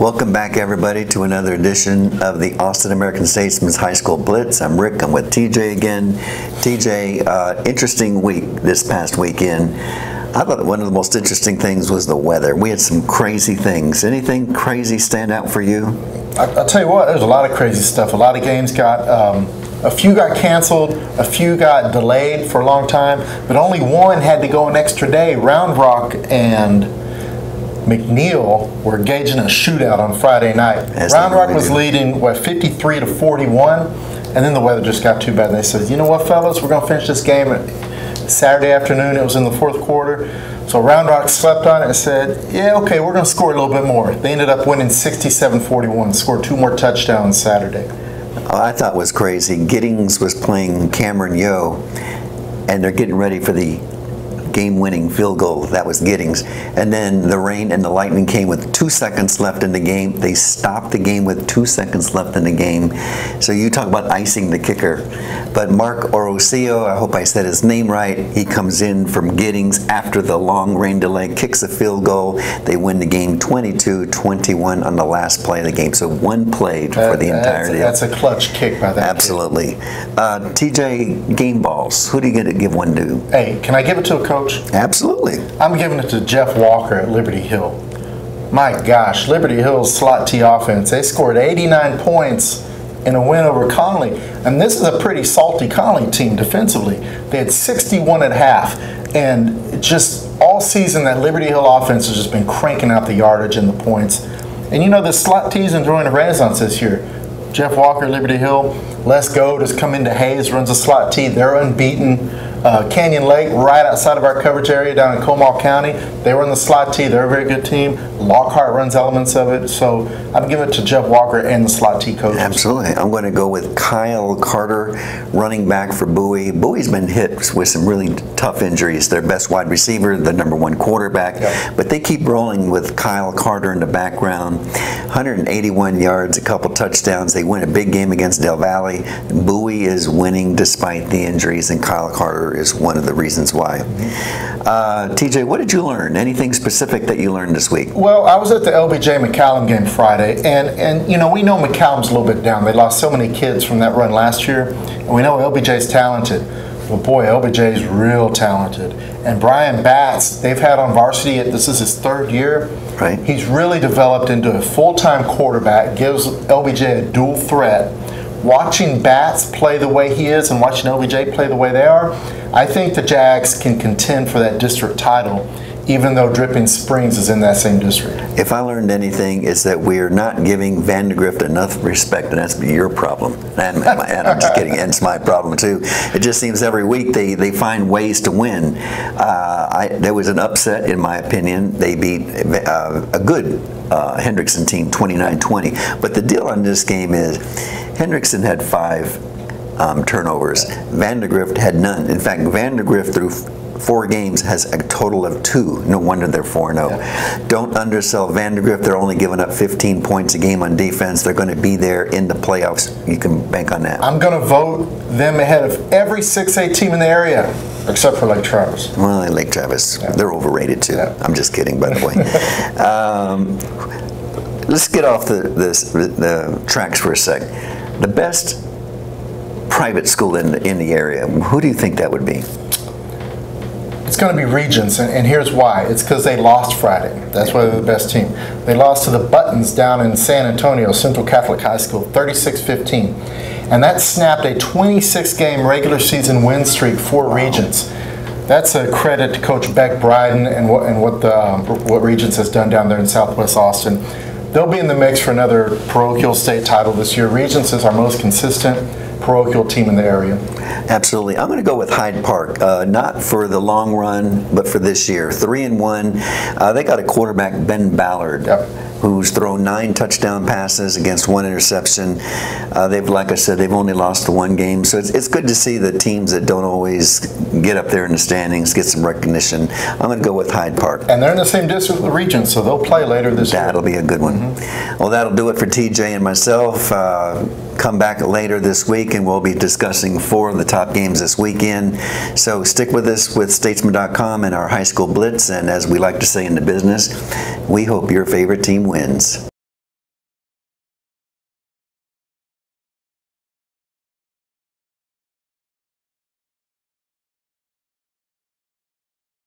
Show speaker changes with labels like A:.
A: Welcome back, everybody, to another edition of the Austin American-Statesman's High School Blitz. I'm Rick. I'm with TJ again. TJ, interesting week this past weekend. I thought one of the most interesting things was the weather. We had some crazy things. Anything crazy stand out for you?
B: I'll tell you what, there's a lot of crazy stuff. A lot of games got, a few got canceled, a few got delayed for a long time, but only one had to go an extra day. Round Rock and McNeil were engaging a shootout on Friday night. Round Rock was leading, 53 to 41, and then the weather just got too bad. And they said, you know what, fellas, we're going to finish this game Saturday afternoon. It was in the fourth quarter. So Round Rock slept on it and said, yeah, okay, we're going to score a little bit more. They ended up winning 67-41, scored 2 more touchdowns Saturday.
A: I thought was crazy. Giddings was playing Cameron Yo, and they're getting ready for the game-winning field goal. That was Giddings. And then the rain and the lightning came with 2 seconds left in the game. They stopped the game with 2 seconds left in the game. So you talk about icing the kicker. But Mark Orosio, I hope I said his name right, he comes in from Giddings after the long rain delay, kicks a field goal. They win the game 22-21 on the last play of the game. So one play for the entirety.
B: That's a clutch kick by that
A: Absolutely. TJ, game balls. Who do you get to give one to?
B: Hey, can I give it to a coach?
A: Absolutely.
B: I'm giving it to Jeff Walker at Liberty Hill. My gosh, Liberty Hill's slot T offense, they scored 89 points in a win over Conley. And this is a pretty salty Conley team defensively. They had 61 at half. And just all season, that Liberty Hill offense has just been cranking out the yardage and the points. And you know, the slot T's enjoying a renaissance this year. Jeff Walker, Liberty Hill, Les Goad has come into Hayes, runs a slot T. They're unbeaten. Canyon Lake, right outside of our coverage area down in Comal County, they run the slot T. They're a very good team. Lockhart runs elements of it. So I'm giving it to Jeff Walker and the slot T coaches.
A: Absolutely. I'm going to go with Kyle Carter, running back for Bowie. Bowie's been hit with some really tough injuries. Their best wide receiver, the #1 quarterback. Yep. But they keep rolling with Kyle Carter in the background. 181 yards, a couple touchdowns. They win a big game against Del Valle. Bowie is winning despite the injuries, and Kyle Carter is one of the reasons why. TJ, what did you learn? Anything specific that you learned this week?
B: Well, I was at the LBJ McCallum game Friday, and you know, we know McCallum's a little bit down. They lost so many kids from that run last year, and we know LBJ's talented. Well, boy, LBJ's real talented. And Brian Batts, they've had on varsity, this is his 3rd year.
A: Right.
B: He's really developed into a full-time quarterback, gives LBJ a dual threat. Watching Batts play the way he is and watching LBJ play the way they are, I think the Jags can contend for that district title, even though Dripping Springs is in that same district.
A: If I learned anything, it's that we are not giving Vandegrift enough respect, and that's your problem. And I'm just kidding, and it's my problem too. It just seems every week they find ways to win. There was an upset, in my opinion. They beat a good Hendrickson team 29-20. But the deal on this game is Hendrickson had 5 turnovers. Vandegrift had none. In fact, Vandegrift through 4 games has a total of 2. No wonder they're 4-0. Yeah. Don't undersell Vandegrift. They're only giving up 15 points a game on defense. They're going to be there in the playoffs. You can bank on that.
B: I'm going to vote them ahead of every 6A team in the area, except for Lake Travis.
A: Well, Lake Travis, yeah, they're overrated too. Yeah. I'm just kidding, by the way. Let's get off the tracks for a sec. The best private school in the area, who do you think that would be?
B: It's going to be Regents, and here's why. It's because they lost Friday. That's why they're the best team. They lost to the Buttons down in San Antonio, Central Catholic High School, 36-15. And that snapped a 26-game regular season win streak for Regents. That's a credit to Coach Beck Bryden and what Regents has done down there in Southwest Austin. They'll be in the mix for another parochial state title this year. Regents is our most consistent parochial team in the area.
A: Absolutely. I'm going to go with Hyde Park, not for the long run, but for this year. 3-1. They got a quarterback, Ben Ballard,
B: yep,
A: who's thrown 9 touchdown passes against 1 interception. Like I said, they've only lost to 1 game. So it's good to see the teams that don't always get up there in the standings get some recognition. I'm going to go with Hyde Park.
B: And they're in the same district with the Regents, so they'll play later this year.
A: That'll be a good one. Mm-hmm. Well, that'll do it for TJ and myself. Come back later this week, and we'll be discussing 4 of the top games this weekend. So stick with us with Statesman.com and our high school blitz. And as we like to say in the business, we hope your favorite team wins.